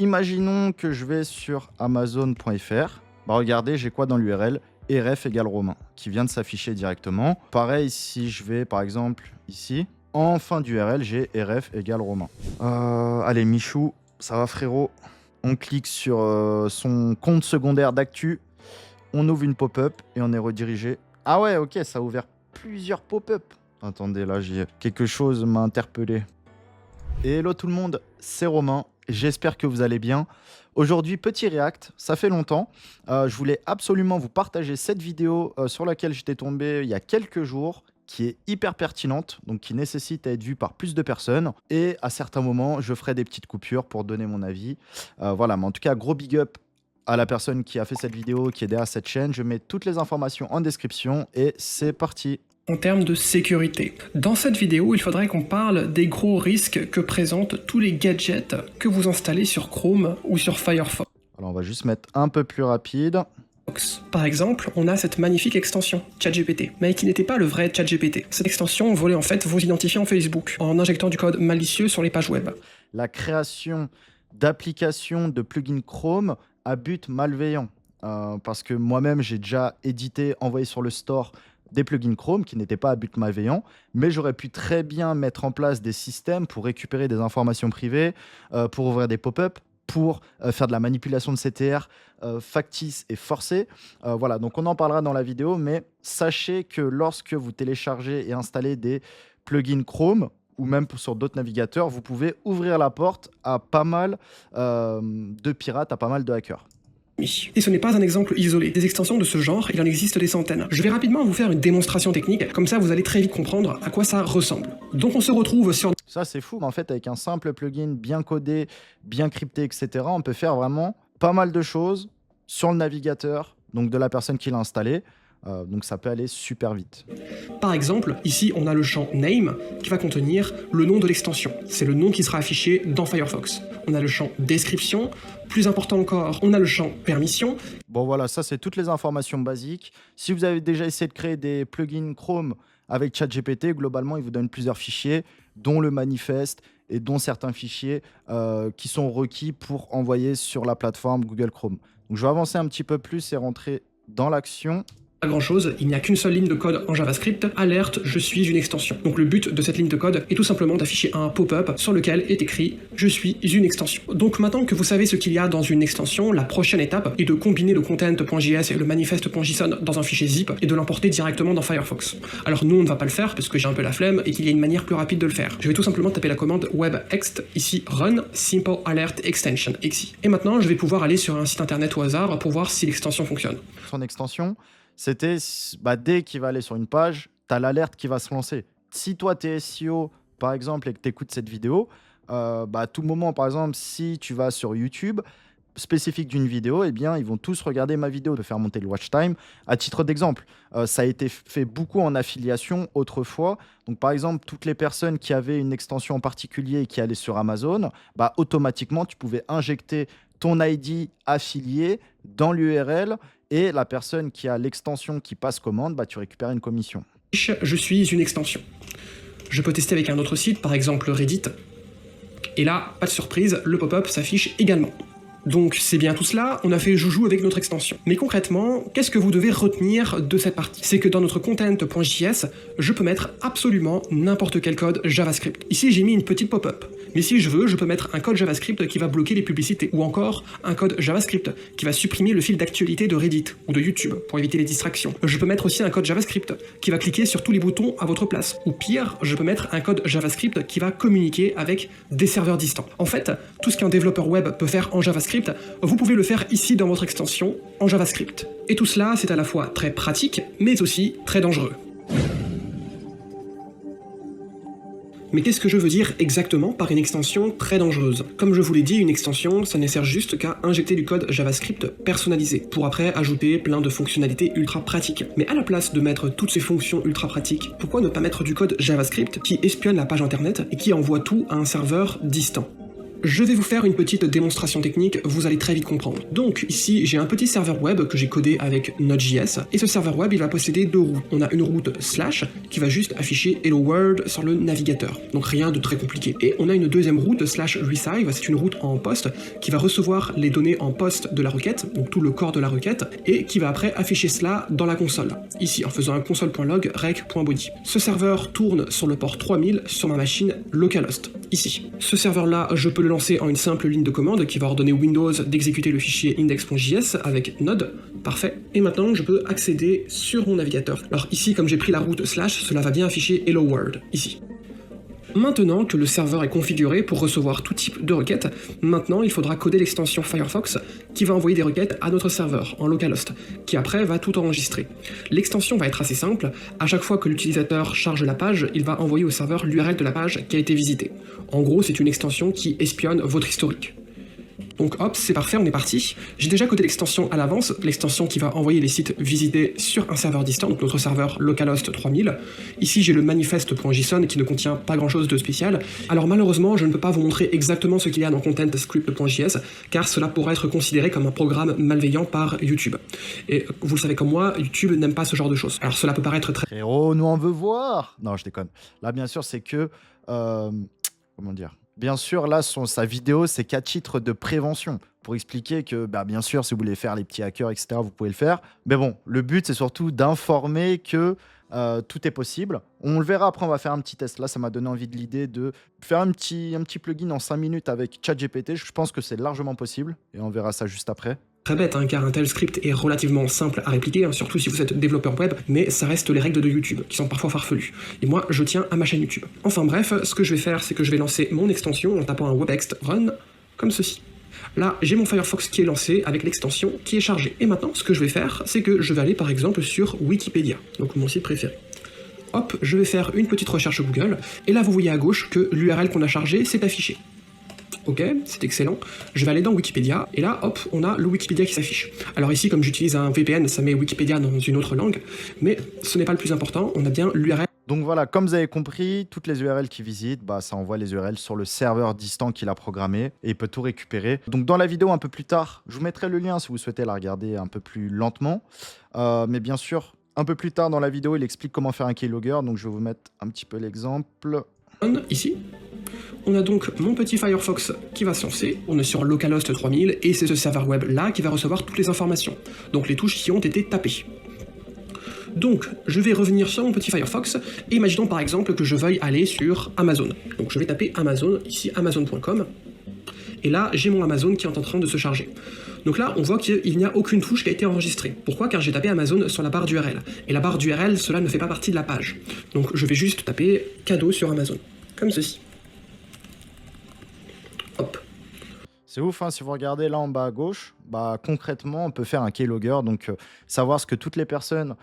Imaginons que je vais sur Amazon.fr. Bah regardez, j'ai quoi dans l'URL? RF égale Romain, qui vient de s'afficher directement. Pareil, si je vais par exemple ici, en fin d'URL, j'ai RF égale Romain. Allez, Michou, ça va frérot? On clique sur son compte secondaire d'actu, on ouvre une pop-up et on est redirigé. Ah ouais, ok, ça a ouvert plusieurs pop-up. Attendez, là, quelque chose m'a interpellé. Hello tout le monde, c'est Romain, j'espère que vous allez bien. Aujourd'hui, petit react, ça fait longtemps. Je voulais absolument vous partager cette vidéo sur laquelle j'étais tombé il y a quelques jours, qui est hyper pertinente, donc qui nécessite à être vue par plus de personnes. Et à certains moments, je ferai des petites coupures pour donner mon avis. Voilà, mais en tout cas, gros big up à la personne qui a fait cette vidéo, qui est derrière cette chaîne. Je mets toutes les informations en description et c'est parti. En termes de sécurité. Dans cette vidéo, il faudrait qu'on parle des gros risques que présentent tous les gadgets que vous installez sur Chrome ou sur Firefox. Alors on va juste mettre un peu plus rapide. Par exemple, on a cette magnifique extension, ChatGPT, mais qui n'était pas le vrai ChatGPT. Cette extension volait en fait vos identifiants Facebook en injectant du code malicieux sur les pages web. La création d'applications de plugins Chrome à but malveillant. Parce que moi-même, j'ai déjà édité, envoyé sur le store des plugins Chrome qui n'étaient pas à but malveillant, mais j'aurais pu très bien mettre en place des systèmes pour récupérer des informations privées, pour ouvrir des pop-up, pour faire de la manipulation de CTR factice et forcée. Voilà, donc on en parlera dans la vidéo, mais sachez que lorsque vous téléchargez et installez des plugins Chrome, ou même sur d'autres navigateurs, vous pouvez ouvrir la porte à pas mal de pirates, à pas mal de hackers. Et ce n'est pas un exemple isolé. Des extensions de ce genre, il en existe des centaines. Je vais rapidement vous faire une démonstration technique, comme ça vous allez très vite comprendre à quoi ça ressemble. Donc on se retrouve sur... Ça c'est fou, mais en fait avec un simple plugin bien codé, bien crypté, etc., on peut faire vraiment pas mal de choses sur le navigateur, donc de la personne qui l'a installé. Donc ça peut aller super vite. Par exemple, ici on a le champ name qui va contenir le nom de l'extension. C'est le nom qui sera affiché dans Firefox. On a le champ description. Plus important encore, on a le champ permission. Bon voilà, ça c'est toutes les informations basiques. Si vous avez déjà essayé de créer des plugins Chrome avec ChatGPT, globalement il vous donne plusieurs fichiers, dont le manifeste et dont certains fichiers qui sont requis pour envoyer sur la plateforme Google Chrome. Donc je vais avancer un petit peu plus et rentrer dans l'action. Pas grand chose, il n'y a qu'une seule ligne de code en JavaScript, alerte, je suis une extension. Donc le but de cette ligne de code est tout simplement d'afficher un pop-up sur lequel est écrit je suis une extension. Donc maintenant que vous savez ce qu'il y a dans une extension, la prochaine étape est de combiner le content.js et le manifest.json dans un fichier zip et de l'importer directement dans Firefox. Alors nous on ne va pas le faire parce que j'ai un peu la flemme et qu'il y a une manière plus rapide de le faire. Je vais tout simplement taper la commande web-ext, ici run simple alert extension, exi. Et maintenant je vais pouvoir aller sur un site internet au hasard pour voir si l'extension fonctionne. Son extension, c'était dès qu'il va aller sur une page, tu as l'alerte qui va se lancer. Si toi, tu es SEO, par exemple, et que tu écoutes cette vidéo, à tout moment, par exemple, si tu vas sur YouTube, spécifique d'une vidéo, eh bien, ils vont tous regarder ma vidéo, de faire monter le watch time. À titre d'exemple, ça a été fait beaucoup en affiliation autrefois. Donc, par exemple, toutes les personnes qui avaient une extension en particulier et qui allaient sur Amazon, automatiquement, tu pouvais injecter ton ID affilié dans l'URL et la personne qui a l'extension qui passe commande, tu récupères une commission. Je suis une extension. Je peux tester avec un autre site, par exemple Reddit. Et là, pas de surprise, le pop-up s'affiche également. Donc c'est bien tout cela, on a fait joujou avec notre extension. Mais concrètement, qu'est-ce que vous devez retenir de cette partie? C'est que dans notre content.js, je peux mettre absolument n'importe quel code JavaScript. Ici j'ai mis une petite pop-up. Mais si je veux, je peux mettre un code JavaScript qui va bloquer les publicités, ou encore un code JavaScript qui va supprimer le fil d'actualité de Reddit ou de YouTube pour éviter les distractions. Je peux mettre aussi un code JavaScript qui va cliquer sur tous les boutons à votre place. Ou pire, je peux mettre un code JavaScript qui va communiquer avec des serveurs distants. En fait, tout ce qu'un développeur web peut faire en JavaScript, vous pouvez le faire ici dans votre extension en JavaScript. Et tout cela, c'est à la fois très pratique, mais aussi très dangereux. Mais qu'est-ce que je veux dire exactement par une extension très dangereuse? Comme je vous l'ai dit, une extension, ça ne sert juste qu'à injecter du code JavaScript personnalisé, pour après ajouter plein de fonctionnalités ultra pratiques. Mais à la place de mettre toutes ces fonctions ultra pratiques, pourquoi ne pas mettre du code JavaScript qui espionne la page internet et qui envoie tout à un serveur distant? Je vais vous faire une petite démonstration technique, vous allez très vite comprendre. Donc ici, j'ai un petit serveur web que j'ai codé avec Node.js, et ce serveur web, il va posséder deux routes. On a une route slash qui va juste afficher Hello World sur le navigateur, donc rien de très compliqué. Et on a une deuxième route slash receive, c'est une route en post qui va recevoir les données en post de la requête, donc tout le corps de la requête, et qui va après afficher cela dans la console, ici en faisant un console.log rec.body. Ce serveur tourne sur le port 3000 sur ma machine localhost, ici. Ce serveur-là, je peux le lancer en une simple ligne de commande qui va ordonner Windows d'exécuter le fichier index.js avec Node. Parfait. Et maintenant, je peux accéder sur mon navigateur. Alors ici, comme j'ai pris la route slash, cela va bien afficher Hello World, ici. Maintenant que le serveur est configuré pour recevoir tout type de requêtes, maintenant il faudra coder l'extension Firefox qui va envoyer des requêtes à notre serveur en localhost, qui après va tout enregistrer. L'extension va être assez simple, à chaque fois que l'utilisateur charge la page, il va envoyer au serveur l'URL de la page qui a été visitée. En gros, c'est une extension qui espionne votre historique. Donc hop, c'est parfait, on est parti. J'ai déjà codé l'extension à l'avance, l'extension qui va envoyer les sites visités sur un serveur distant, donc notre serveur localhost 3000. Ici, j'ai le manifest.json qui ne contient pas grand-chose de spécial. Alors malheureusement, je ne peux pas vous montrer exactement ce qu'il y a dans contentscript.js, car cela pourrait être considéré comme un programme malveillant par YouTube. Et vous le savez comme moi, YouTube n'aime pas ce genre de choses. Alors cela peut paraître très... Frérot, nous on veut voir. Non, je déconne. Là, bien sûr, c'est que... comment dire? Bien sûr, là, sa vidéo, c'est qu'à titre de prévention, pour expliquer que, bah, bien sûr, si vous voulez faire les petits hackers, etc., vous pouvez le faire. Mais bon, le but, c'est surtout d'informer que tout est possible. On le verra après, on va faire un petit test. Là, ça m'a donné envie de l'idée de faire un petit plugin en 5 minutes avec ChatGPT. Je pense que c'est largement possible, et on verra ça juste après. Très bête, hein, car un tel script est relativement simple à répliquer, hein, surtout si vous êtes développeur web, mais ça reste les règles de YouTube, qui sont parfois farfelues. Et moi, je tiens à ma chaîne YouTube. Enfin bref, ce que je vais faire, c'est que je vais lancer mon extension en tapant un webtext run, comme ceci. Là, j'ai mon Firefox qui est lancé avec l'extension qui est chargée. Et maintenant, ce que je vais faire, c'est que je vais aller par exemple sur Wikipédia, donc mon site préféré. Hop, je vais faire une petite recherche Google, et là vous voyez à gauche que l'URL qu'on a chargé s'est affiché. Ok, c'est excellent. Je vais aller dans Wikipédia, et là, hop, on a le Wikipédia qui s'affiche. Alors ici, comme j'utilise un VPN, ça met Wikipédia dans une autre langue, mais ce n'est pas le plus important, on a bien l'URL. Donc voilà, comme vous avez compris, toutes les URL qu'il visite, bah, ça envoie les URL sur le serveur distant qu'il a programmé, et il peut tout récupérer. Donc dans la vidéo un peu plus tard, je vous mettrai le lien si vous souhaitez la regarder un peu plus lentement. Mais bien sûr, un peu plus tard dans la vidéo, il explique comment faire un keylogger, donc je vais vous mettre un petit peu l'exemple. Ici. On a donc mon petit Firefox qui va se lancer, on est sur localhost 3000 et c'est ce serveur web là qui va recevoir toutes les informations, donc les touches qui ont été tapées. Donc je vais revenir sur mon petit Firefox et imaginons par exemple que je veuille aller sur Amazon. Donc je vais taper Amazon, ici amazon.com, et là j'ai mon Amazon qui est en train de se charger. Donc là on voit qu'il n'y a aucune touche qui a été enregistrée. Pourquoi? Car j'ai tapé Amazon sur la barre d'URL. Et la barre d'URL, cela ne fait pas partie de la page. Donc je vais juste taper cadeau sur Amazon, comme ceci. Hop. C'est ouf, hein, si vous regardez là en bas à gauche, bah, concrètement, on peut faire un keylogger, donc savoir ce que toutes les personnes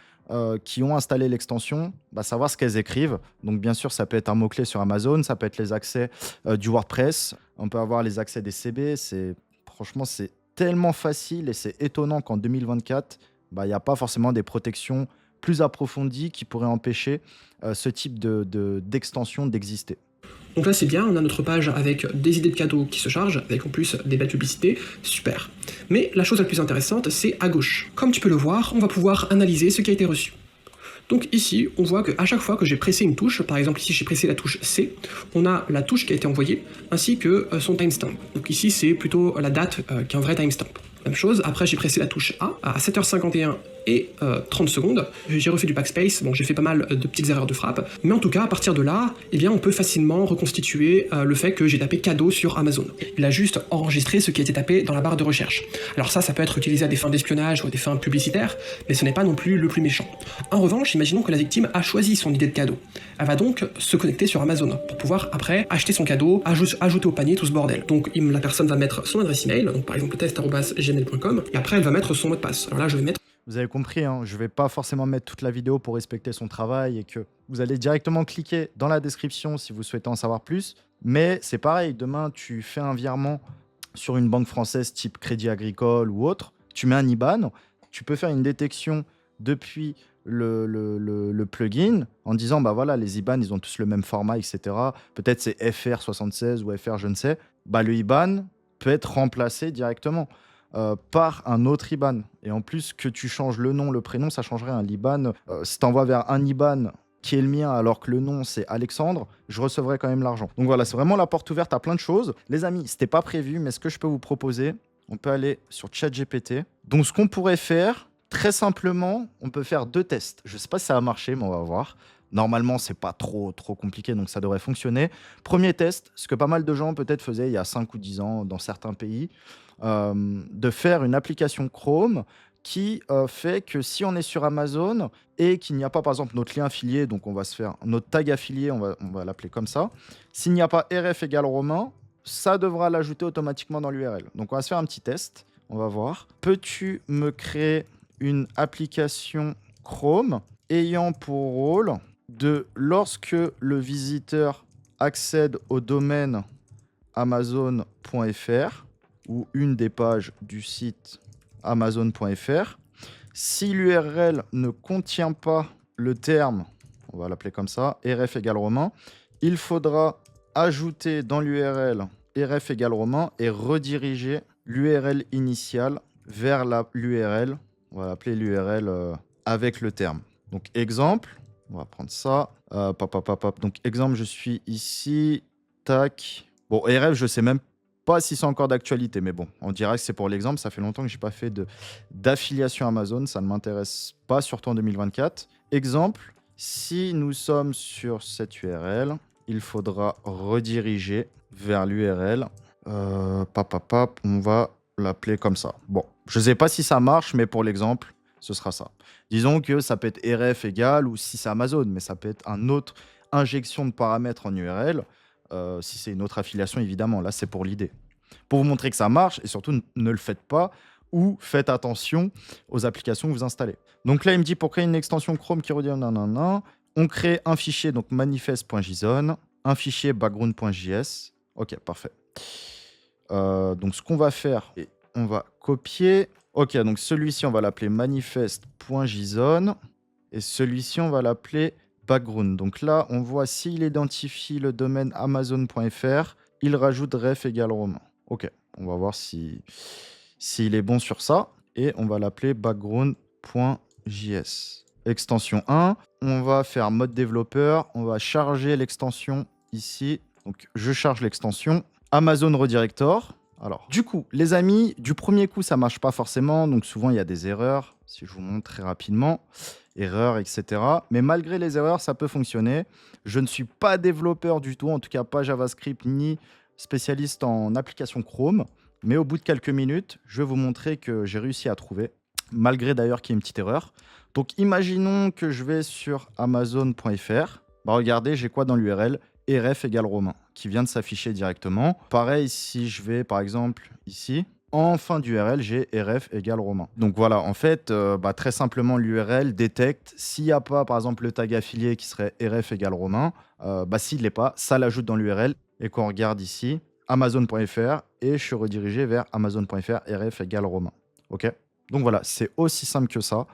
qui ont installé l'extension, bah, savoir ce qu'elles écrivent. Donc bien sûr, ça peut être un mot-clé sur Amazon, ça peut être les accès du WordPress, on peut avoir les accès des CB, franchement, c'est tellement facile et c'est étonnant qu'en 2024, bah, il n'y a pas forcément des protections plus approfondies qui pourraient empêcher ce type d'extension d'exister. Donc là c'est bien, on a notre page avec des idées de cadeaux qui se chargent, avec en plus des belles publicités, super. Mais la chose la plus intéressante, c'est à gauche. Comme tu peux le voir, on va pouvoir analyser ce qui a été reçu. Donc ici, on voit qu'à chaque fois que j'ai pressé une touche, par exemple ici j'ai pressé la touche C, on a la touche qui a été envoyée, ainsi que son timestamp. Donc ici c'est plutôt la date qu'un vrai timestamp. Même chose, après j'ai pressé la touche A à 7h51 et 30 secondes. J'ai refait du backspace, bon j'ai fait pas mal de petites erreurs de frappe, mais en tout cas à partir de là, eh bien on peut facilement reconstituer le fait que j'ai tapé cadeau sur Amazon. Il a juste enregistré ce qui a été tapé dans la barre de recherche. Alors ça peut être utilisé à des fins d'espionnage ou à des fins publicitaires, mais ce n'est pas non plus le plus méchant. En revanche, imaginons que la victime a choisi son idée de cadeau. Elle va donc se connecter sur Amazon pour pouvoir après acheter son cadeau, ajouter au panier tout ce bordel. Donc la personne va mettre son adresse email, donc par exemple test@gmail.com, et après elle va mettre son mot de passe. Alors là je vais mettre... Vous avez compris, hein, je ne vais pas forcément mettre toute la vidéo pour respecter son travail et que vous allez directement cliquer dans la description si vous souhaitez en savoir plus. Mais c'est pareil, demain tu fais un virement sur une banque française type Crédit Agricole ou autre, tu mets un IBAN, tu peux faire une détection depuis le plugin en disant bah voilà, les IBAN ils ont tous le même format, etc. Peut-être c'est FR76 ou FR je ne sais. Bah, le IBAN peut être remplacé directement par un autre IBAN. Et en plus, que tu changes le nom, le prénom, ça changerait un IBAN. Si tu envoies vers un IBAN qui est le mien alors que le nom c'est Alexandre, je recevrai quand même l'argent. Donc voilà, c'est vraiment la porte ouverte à plein de choses. Les amis, c'était pas prévu, mais ce que je peux vous proposer, on peut aller sur ChatGPT. Donc ce qu'on pourrait faire, très simplement, on peut faire 2 tests. Je sais pas si ça va marcher, mais on va voir. Normalement, c'est pas trop compliqué, donc ça devrait fonctionner. Premier test, ce que pas mal de gens peut-être faisaient il y a 5 ou 10 ans dans certains pays, de faire une application Chrome qui fait que si on est sur Amazon et qu'il n'y a pas, par exemple, notre lien affilié, donc on va se faire notre tag affilié, on va l'appeler comme ça. S'il n'y a pas RF égale Romain, ça devra l'ajouter automatiquement dans l'URL. Donc on va se faire un petit test, on va voir. Peux-tu me créer une application Chrome ayant pour rôle de, lorsque le visiteur accède au domaine amazon.fr ou une des pages du site amazon.fr, si l'URL ne contient pas le terme, on va l'appeler comme ça, rf égale romain, il faudra ajouter dans l'URL rf égale romain et rediriger l'URL initiale vers l'URL, on va l'appeler l'URL avec le terme. Donc exemple, on va prendre ça, donc exemple, je suis ici, tac, bon, rf, je sais même pas si c'est encore d'actualité, mais bon, on dirait que c'est pour l'exemple. Ça fait longtemps que je n'ai pas fait d'affiliation Amazon. Ça ne m'intéresse pas, surtout en 2024. Exemple, si nous sommes sur cette URL, il faudra rediriger vers l'URL. On va l'appeler comme ça. Bon, je ne sais pas si ça marche, mais pour l'exemple, ce sera ça. Disons que ça peut être rf égal ou si c'est Amazon, mais ça peut être une autre injection de paramètres en URL. Si c'est une autre affiliation, évidemment, là c'est pour l'idée. Pour vous montrer que ça marche, et surtout ne le faites pas, ou faites attention aux applications que vous installez. Donc là, il me dit pour créer une extension Chrome qui redit nanana, on crée un fichier, donc manifest.json, un fichier background.js. Ok, parfait. Donc ce qu'on va faire, on va copier. Ok, donc celui-ci, on va l'appeler manifest.json, et celui-ci, on va l'appeler background. Donc là, on voit s'il identifie le domaine amazon.fr, il rajoute ref égale romain. Ok, on va voir s'il est bon sur ça. Et on va l'appeler background.js. Extension 1, on va faire mode développeur, on va charger l'extension ici. Donc je charge l'extension. Amazon Redirector. Alors, du coup, les amis, du premier coup, ça marche pas forcément. Donc souvent, il y a des erreurs. Si je vous montre très rapidement, erreurs, etc. Mais malgré les erreurs, ça peut fonctionner. Je ne suis pas développeur du tout, en tout cas pas JavaScript ni spécialiste en application Chrome. Mais au bout de quelques minutes, je vais vous montrer que j'ai réussi à trouver, malgré d'ailleurs qu'il y ait une petite erreur. Donc imaginons que je vais sur amazon.fr. Bah, regardez, j'ai quoi dans l'URL? rf égale romain, qui vient de s'afficher directement. Pareil, si je vais par exemple ici, en fin d'URL, j'ai rf égale romain. Donc voilà, en fait, très simplement, l'URL détecte s'il n'y a pas, par exemple, le tag affilié qui serait rf égale romain, s'il ne l'est pas, ça l'ajoute dans l'URL. Et qu'on regarde ici, amazon.fr, et je suis redirigé vers amazon.fr, rf égale romain. Ok? Donc voilà, c'est aussi simple que ça.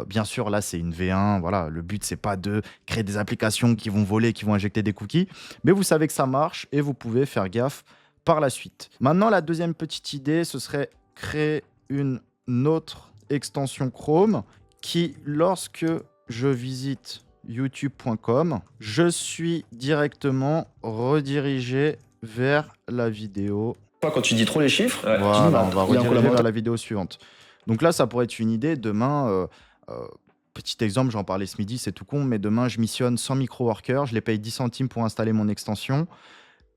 Bien sûr, là, c'est une V1. Voilà, le but, c'est pas de créer des applications qui vont voler, qui vont injecter des cookies. Mais vous savez que ça marche et vous pouvez faire gaffe par la suite. Maintenant, la deuxième petite idée, ce serait créer une autre extension Chrome qui, lorsque je visite youtube.com, je suis directement redirigé vers la vidéo. Quand tu dis trop les chiffres, voilà, on va rediriger vers la vidéo suivante. Donc là, ça pourrait être une idée. Demain, petit exemple, j'en parlais ce midi, c'est tout con, mais demain, je missionne 100 micro-workers, je les paye 10 centimes pour installer mon extension.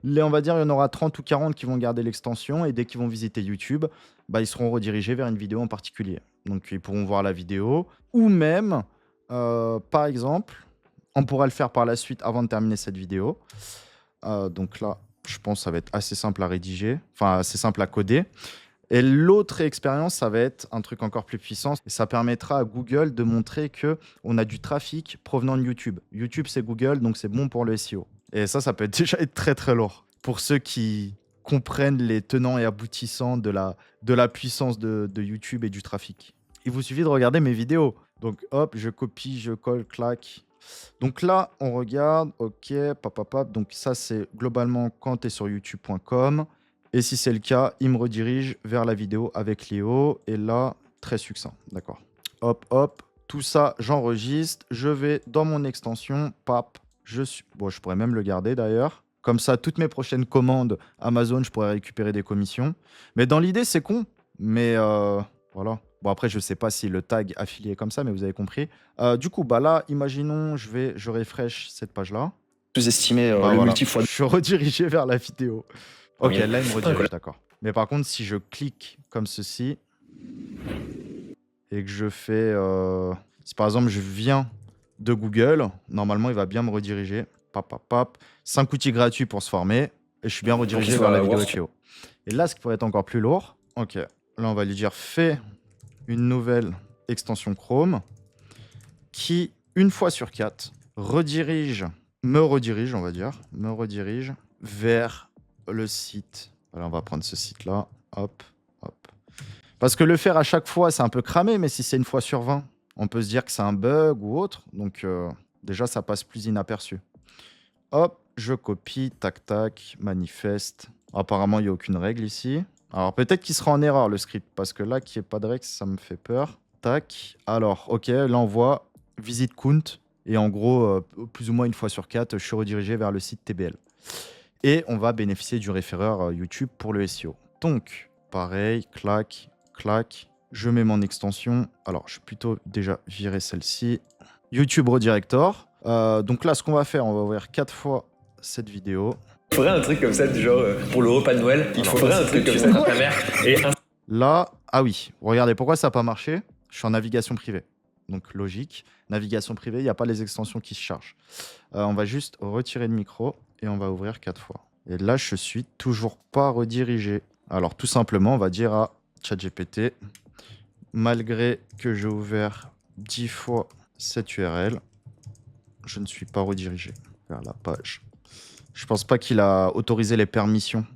On va dire il y en aura 30 ou 40 qui vont garder l'extension et dès qu'ils vont visiter YouTube, ils seront redirigés vers une vidéo en particulier. Donc ils pourront voir la vidéo ou même, par exemple, on pourra le faire par la suite avant de terminer cette vidéo. Donc là, je pense que ça va être assez simple à rédiger, enfin assez simple à coder. Et l'autre expérience, ça va être un truc encore plus puissant. Et ça permettra à Google de montrer qu'on a du trafic provenant de YouTube. YouTube, c'est Google, donc c'est bon pour le SEO. Et ça peut déjà être très très lourd. Pour ceux qui comprennent les tenants et aboutissants de la puissance de YouTube et du trafic. Il vous suffit de regarder mes vidéos. Donc hop, je copie, je colle, clac. Donc là, on regarde, ok, papapap. Donc ça, c'est globalement quand tu es sur youtube.com. Et si c'est le cas, il me redirige vers la vidéo avec Léo. Et là, très succinct, d'accord. Hop, hop, tout ça, j'enregistre. Je vais dans mon extension, pap. Bon, je pourrais même le garder d'ailleurs. Comme ça, toutes mes prochaines commandes Amazon, je pourrais récupérer des commissions. Mais dans l'idée, c'est con. Mais voilà. Bon, après, je sais pas si le tag affilié est comme ça, mais vous avez compris. Du coup, bah là, imaginons, je refresh cette page-là. Sous-estimer Bah le voilà. multi-fois. Je suis redirigé vers la vidéo. Ok, Oui. là, il me redirige, d'accord. Mais par contre, si je clique comme ceci et que je fais... si par exemple, je viens de Google, normalement, il va bien me rediriger. Pap, pap, pap. 5 outils gratuits pour se former. Et je suis bien redirigé vers la vidéo avec Léo. Et là, ce qui pourrait être encore plus lourd, ok, là, on va lui dire fais une nouvelle extension Chrome qui, une fois sur 4, me redirige vers le site. Voilà, on va prendre ce site-là. Hop, hop. Parce que le faire à chaque fois, c'est un peu cramé, mais si c'est une fois sur 20, on peut se dire que c'est un bug ou autre. Donc, déjà, ça passe plus inaperçu. Hop, je copie, tac, tac, manifeste. Apparemment, il n'y a aucune règle ici. Alors, peut-être qu'il sera en erreur, le script, parce que là, qu'il n'y ait pas de règle, ça me fait peur. Tac. Alors, ok, là, on voit visite count. Et en gros, plus ou moins une fois sur 4, je suis redirigé vers le site TBL. Et on va bénéficier du référeur YouTube pour le SEO. Donc, pareil, clac, clac. Je mets mon extension. Alors, je vais plutôt déjà virer celle-ci. YouTube Redirector. Donc là, ce qu'on va faire, on va ouvrir 4 fois cette vidéo. Il faudrait un truc comme ça, du genre, pour le repas de Noël, il faudrait un truc comme ça pour ta mère. Et là, ah oui, regardez, pourquoi ça n'a pas marché? Je suis en navigation privée. Donc logique, navigation privée, il n'y a pas les extensions qui se chargent. On va juste retirer le micro et on va ouvrir 4 fois. Et là, je suis toujours pas redirigé. Alors tout simplement, on va dire à ChatGPT, malgré que j'ai ouvert 10 fois cette URL, je ne suis pas redirigé vers la page. Je pense pas qu'il a autorisé les permissions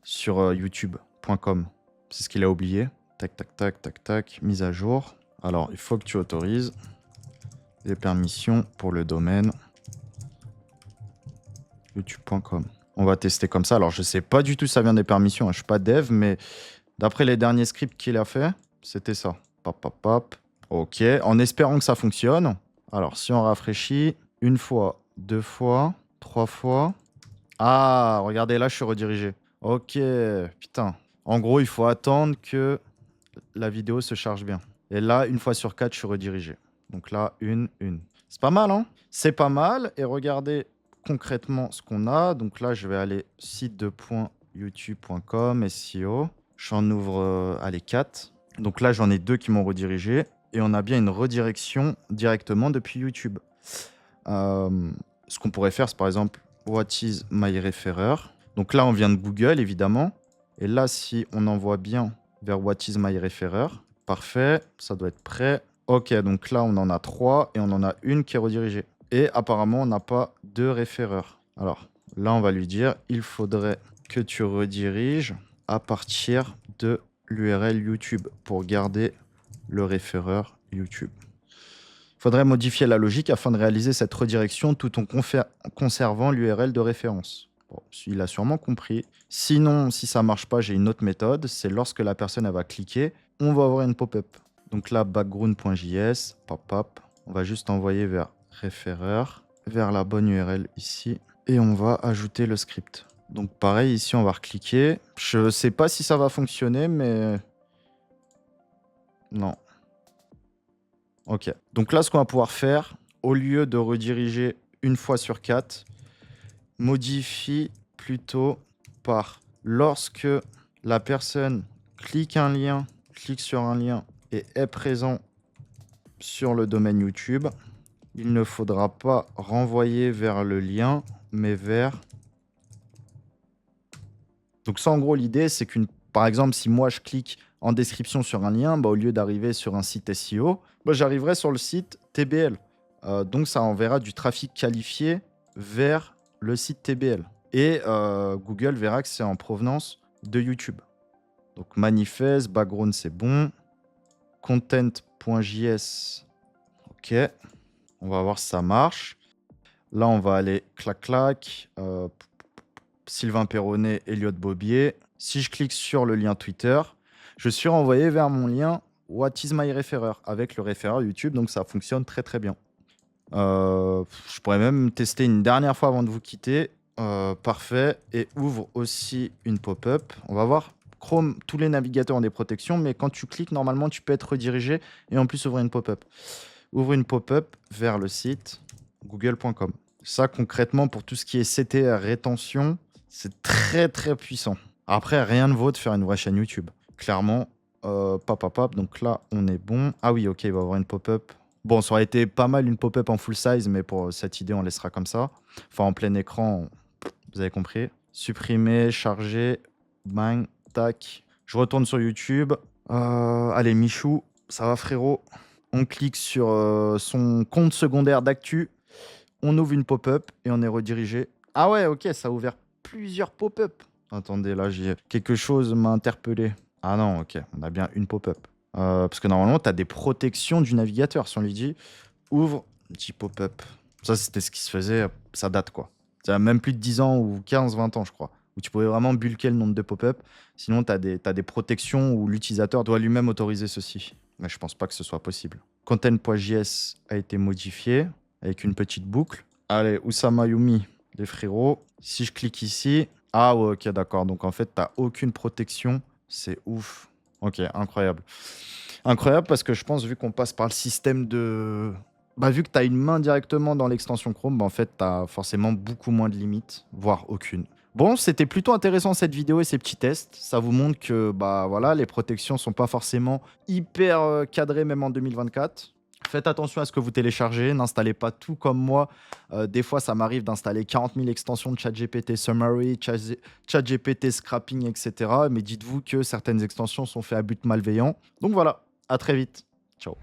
sur youtube.com. C'est ce qu'il a oublié. Tac, tac, tac, tac, tac. Mise à jour. Alors, il faut que tu autorises les permissions pour le domaine youtube.com. On va tester comme ça. Alors, je sais pas du tout si ça vient des permissions. Je suis pas dev, mais d'après les derniers scripts qu'il a fait, c'était ça. Pap, pap, pap. Ok. En espérant que ça fonctionne. Alors, si on rafraîchit, une fois, 2 fois, 3 fois. Ah, regardez, là, je suis redirigé. Ok, putain. En gros, il faut attendre que la vidéo se charge bien. Et là, une fois sur 4, je suis redirigé. Donc là, une. C'est pas mal, hein? C'est pas mal. Et regardez concrètement ce qu'on a. Donc là, je vais aller site2.youtube.com, SEO. J'en ouvre, allez, 4. Donc là, j'en ai 2 qui m'ont redirigé. Et on a bien une redirection directement depuis YouTube. Ce qu'on pourrait faire, c'est par exemple, what is my referrer? Donc là, on vient de Google, évidemment. Et là, si on envoie bien vers what is my referrer, parfait, ça doit être prêt. Ok, donc là, on en a 3 et on en a une qui est redirigée. Et apparemment, on n'a pas de référeur. Alors, là, on va lui dire, il faudrait que tu rediriges à partir de l'URL YouTube pour garder le référeur YouTube. Il faudrait modifier la logique afin de réaliser cette redirection tout en conservant l'URL de référence. Bon, il a sûrement compris. Sinon, si ça ne marche pas, j'ai une autre méthode. C'est lorsque la personne elle va cliquer, on va avoir une pop-up. Donc là, background.js, pop-up. On va juste envoyer vers référeur, vers la bonne URL ici. Et on va ajouter le script. Donc pareil, ici, on va recliquer. Je ne sais pas si ça va fonctionner, mais... Non. Ok. Donc là, ce qu'on va pouvoir faire, au lieu de rediriger une fois sur 4, modifie plutôt par lorsque la personne clique sur un lien et est présent sur le domaine YouTube, il ne faudra pas renvoyer vers le lien, mais vers... Donc ça, en gros, l'idée, c'est par exemple, si moi, je clique en description sur un lien, au lieu d'arriver sur un site SEO, j'arriverai sur le site TBL. Donc, ça enverra du trafic qualifié vers le site TBL. Et Google verra que c'est en provenance de YouTube. Donc, manifeste, background, c'est bon. Content.js, Ok. On va voir si ça marche. Là, on va aller clac-clac. Sylvain Perronnet, Elliot Bobier. Si je clique sur le lien Twitter, je suis renvoyé vers mon lien What is my referrer avec le référeur YouTube. Donc, ça fonctionne très, très bien. Je pourrais même tester une dernière fois avant de vous quitter. Parfait. Et ouvre aussi une pop-up. On va voir. Chrome, tous les navigateurs ont des protections, mais quand tu cliques, normalement, tu peux être redirigé et en plus ouvrir une pop-up. Ouvre une pop-up vers le site google.com. Ça, concrètement, pour tout ce qui est CTR rétention, c'est très, très puissant. Après, rien ne vaut de faire une vraie chaîne YouTube. Clairement, pop. Donc là, on est bon. Ah oui, ok, il va y avoir une pop-up. Bon, ça aurait été pas mal une pop-up en full size, mais pour cette idée, on laissera comme ça. Enfin, en plein écran, vous avez compris. Supprimer, charger, bang, tac. Je retourne sur YouTube. Allez, Michou, ça va frérot. On clique sur son compte secondaire d'actu. On ouvre une pop-up et on est redirigé. Ah ouais, ok, ça a ouvert plusieurs pop-up. Attendez, là, quelque chose m'a interpellé. Ah non, ok, on a bien une pop-up. Parce que normalement, tu as des protections du navigateur. Si on lui dit ouvre, petit pop-up. Ça, c'était ce qui se faisait, ça date quoi. Ça a même plus de 10 ans ou 15, 20 ans, je crois. Où tu pouvais vraiment bulker le nombre de pop-up. Sinon, tu as des protections où l'utilisateur doit lui-même autoriser ceci. Mais je pense pas que ce soit possible. Content.js a été modifié avec une petite boucle. Allez, Oussama Youmi, les frérots. Si je clique ici. Ah ouais, ok, d'accord. Donc en fait, tu n'as aucune protection. C'est ouf. Ok, incroyable. Incroyable parce que je pense, vu qu'on passe par le système de... Bah, vu que tu as une main directement dans l'extension Chrome, bah, en fait, tu as forcément beaucoup moins de limites, voire aucune. Bon, c'était plutôt intéressant cette vidéo et ces petits tests. Ça vous montre que bah, voilà, les protections sont pas forcément hyper cadrées, même en 2024. Faites attention à ce que vous téléchargez. N'installez pas tout comme moi. Des fois, ça m'arrive d'installer 40 000 extensions de ChatGPT Summary, ChatGPT Scrapping, etc. Mais dites-vous que certaines extensions sont faites à but malveillant. Donc voilà, à très vite. Ciao.